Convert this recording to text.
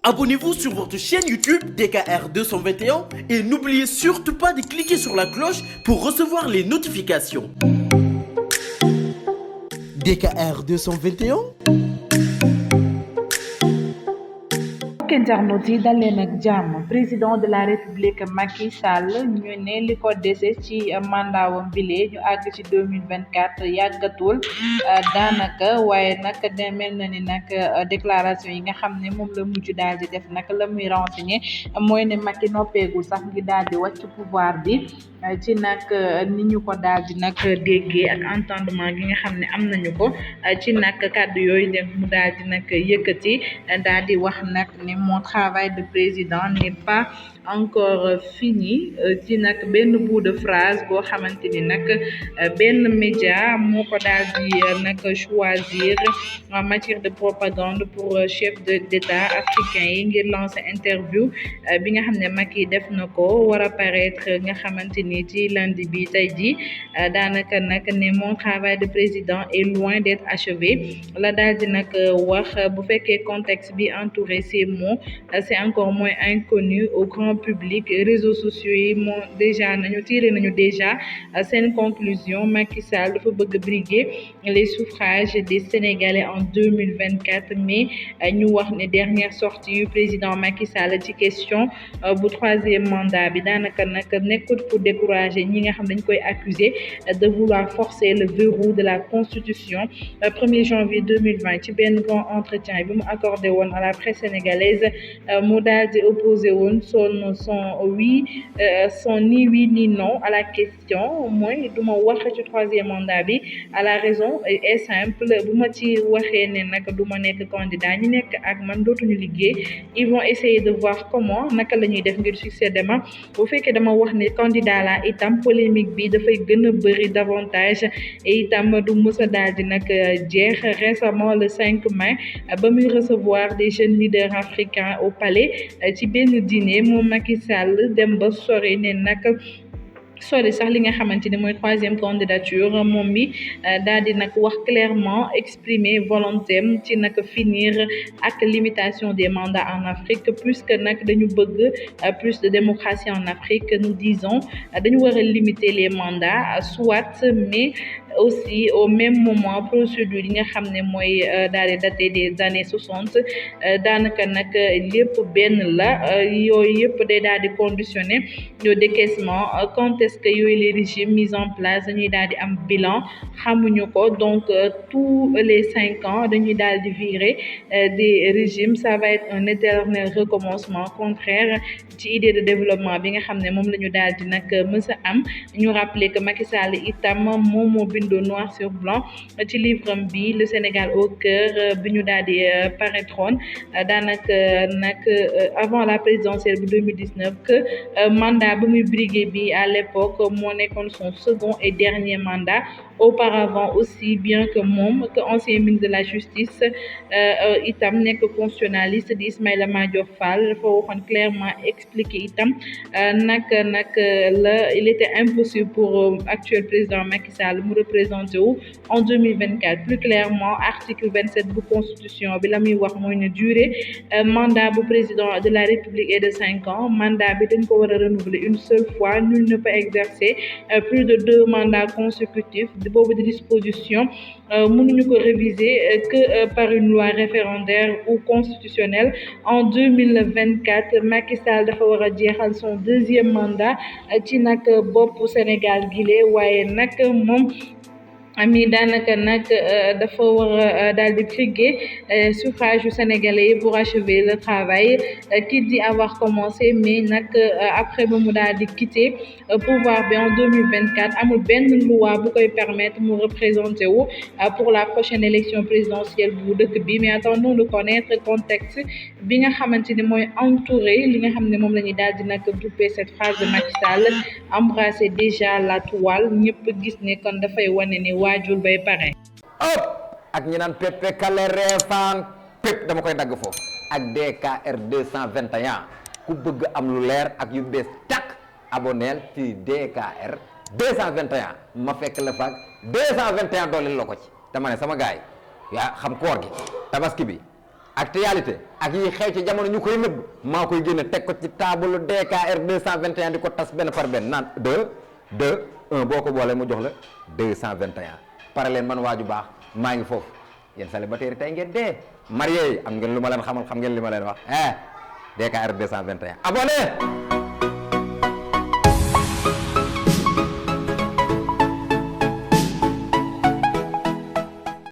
Abonnez-vous sur votre chaîne YouTube DKR 221 et n'oubliez surtout pas de cliquer sur la cloche pour recevoir les notifications. DKR 221. internautes yi dal leen ak jàmm président de la république Macky Sall ñu ne li ko dese ci mandaawam bile ñu àgg ci 2024 yàggatul daanaka waaye nag de mel na ni nag déclaration yi nga xam ne moom la mujj daal di def nag la muy renseigné mooy ne Macky noppeegul sax ngi daal di wàcc pouvoir bi ci nag ni ñu ko daal di nag déggee ak entendement gi nga xam ne am nañu ko ci nag kàddu yooyu dem mu daal di nag yëkkati daal di wax nag ni mon travail de président n'est pas encore fini ci nag benn bout de phrase boo xamante ni nag benn média moo ko daal di nag choisir en matière de propagande pour chef d'État africain yi ngir lancer interview bi nga xam ne Macky def na ko war a paraître nga xamante ni ci lundi bi tey ji daanaka nag ne mon travail de président est loin d'être achevé la daal di nag wax bu fekkee contexte bi entouré ces mots c'est encore moins inconnu au grand public réseaux sociaux yi moo déjà tiré nañu déjà seen conclusion Macky Sall dafa bëgg briguer les suffrages des Sénégalais en 2024 mais ñu wax ne dernière sortie yu président Macky Sall ci question bu troisième mandat bi daanaka nag nekkut pour décourager ñi nga xam dañ koy accuser de vouloir forcer le verrou de la constitution 1er janvier 2020 ci benn grand entretien bi mu accordé woon à la presse sénégalaise mu daal di opposé woon son ni oui ni non à la question mooy du ma wax ci troisième mandat bi à la raison est simple bu ma ci waxee ne nag du ma nekk candidat ñi nekk ak man dootuñu liggéey ils vont essayer de voir comment naka la ñuy def ngir succéder ma bu fekkee dama wax ne candidat la itam polémique bi dafay gën a bëri davantage et itam du mës a daal di nag jeex récemment le 5 mai ba muy recevoir des jeunes leaders africains au palais ci benn dîner moom Macky Sall dem ba sori ne nag sori sax li nga xamante ni mooy troisième candidature moom mi daal di nag wax clairement exprimer volonté ci nag finir ak limitation des mandats en Afrique puisque nag dañu bëgg plus de démocratie en Afrique nous disons dañu war a limiter les mandats soit mais aussi au même moment procédure yi nga xam ne mooy daal di daté des années 60 daanaka nag lépp benn la yooyu yëpp day daal di conditionné le décaissement quand est-ce que yooyu les régimes mis en place dañuy daal di am bilan xamuñu ko donc tous les 5 ans dañuy daal di virer des régimes ça va être un éternel recommencement contraire ci idée de développement bi nga xam ne moom la ñu daal di nag mës a am ñu rappeler que Macky Sall itam moom moo bindoo noir sur blanc ci livre bi le Sénégal au cœur bi ñu daal di paraîtroon daanaka nag avant la présidentielle bu 2019 que mandat ba muy briguer bi à l'époque moo nekkoon son second et dernier mandat auparavant aussi bien que moom que ancien ministre de la justice itam nekk constitutionnaliste di Ismaïla Madior Fall dafa waxoon clairement expliquer itam nag il était impossible pour actuel président Macky Sall mu représenté wu en 2024 plus clairement article 27 bu constitution bi la muy wax mooy ne durée mandat bu président de la République est de 5 ans mandat bi dañ ko war a renouveler une seule fois nul ne peut exercer plus de 2 mandats consécutifs boobu de disposition mënuñu ko réviser que par une loi référendaire ou constitutionnelle en 2024 Macky Sall dafa war a jeexal son deuxième mandat ci nag boppu Sénégal gile waaye nag moom ami daanaka nag dafa war a daal di briguer suffrage yu sénégalais yi pour achever le travail qui dit avoir commencé mais nag après ba mu daal di quitter pouvoir bi en 2024 amul benn loi bu koy permettre mu représenter wu pour la prochaine élection présidentielle bu dëkk bi mais attendons de connaître contexte bi nga xamante ni mooy entouré li nga xam ne moom la ñuy daal di nag duppee cette phrase de Macky Sall embrasser déjà la toile ñëpp gis ne kon dafay wane ni waajur bay pare ëpp ak ñi naan péppe kale reefaan pépp dama koy dagg foofu ak DKR 221 ku bëgg am lu leer ak yu bees takk aboneel ci DKR 221 ma fekk la faak 221 dooleel la ko ci dama ne sama gaay yaa xam koor gi tabaski bi actualité ak yi xew ci jamono ñu koy nëbb maa koy génne teg ko ci table DKR 221 di ko tas benn par benn naan 1 boo ko boolee mu jox la 221 pare leen man waaju baax maa ngi foofu yéen célibataire tey ngeen dee marié yi am ngeen lu ma leen xamal xam ngeen li ma leen wax DKR 221 abonné